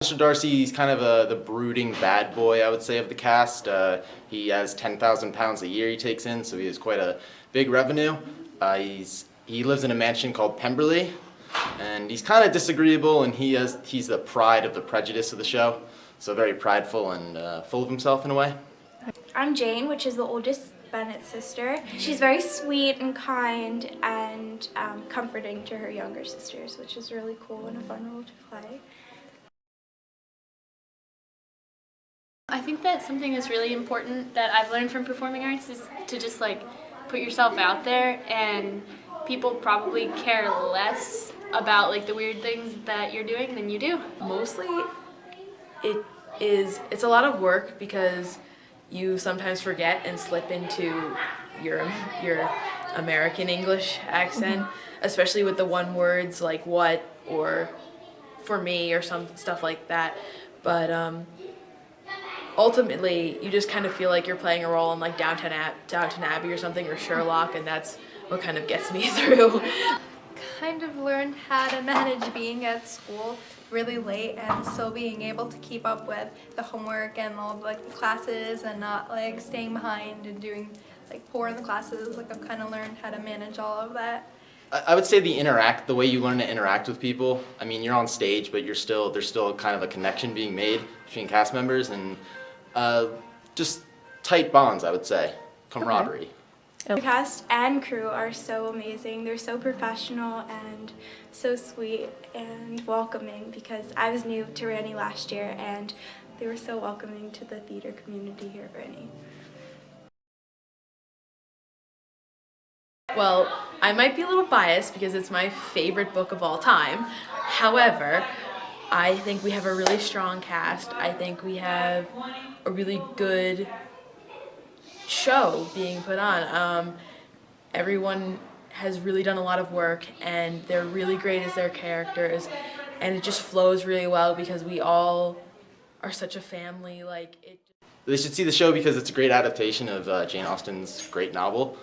Mr. Darcy, he's kind of the brooding bad boy, I would say, of the cast. He has 10,000 pounds a year he takes in, so he has quite a big revenue. He lives in a mansion called Pemberley, and he's kind of disagreeable, and he's the pride of the prejudice of the show. So very prideful and full of himself in a way. I'm Jane, which is the oldest Bennett's sister. She's very sweet and kind and comforting to her younger sisters, which is really cool and a fun role to play. I think that something that's really important that I've learned from performing arts is to just like put yourself out there, and people probably care less about like the weird things that you're doing than you do. Mostly it's a lot of work because you sometimes forget and slip into your American English accent, especially with the one words like what or for me or some stuff like that. But ultimately, you just kind of feel like you're playing a role in like Downton Abbey or something, or Sherlock, and that's what kind of gets me through. Kind of learned how to manage being at school really late and still being able to keep up with the homework and all of like the classes and not like staying behind and doing like poor in the classes. Like I've kind of learned how to manage all of that. I would say the way you learn to interact with people. I mean, you're on stage, but there's still kind of a connection being made between cast members and just tight bonds, I would say, camaraderie. The cast and crew are so amazing. They're so professional and so sweet and welcoming, because I was new to Ranney last year and they were so welcoming to the theater community here at Ranney. Well, I might be a little biased because it's my favorite book of all time. However, I think we have a really strong cast. I think we have a really good show being put on. Everyone has really done a lot of work and they're really great as their characters, and it just flows really well because we all are such a family. They should see the show because it's a great adaptation of Jane Austen's great novel.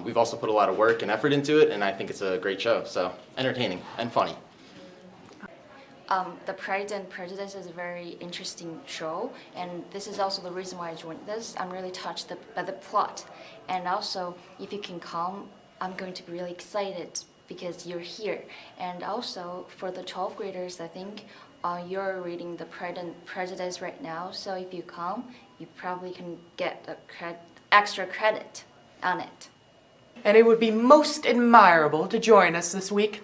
We've also put a lot of work and effort into it, and I think it's a great show. So entertaining and funny. The Pride and Prejudice is a very interesting show, and this is also the reason why I joined this. I'm really touched by the plot, and also if you can come, I'm going to be really excited because you're here. And also for the 12th graders, I think you're reading the Pride and Prejudice right now, so if you come, you probably can get extra credit on it. And it would be most admirable to join us this week.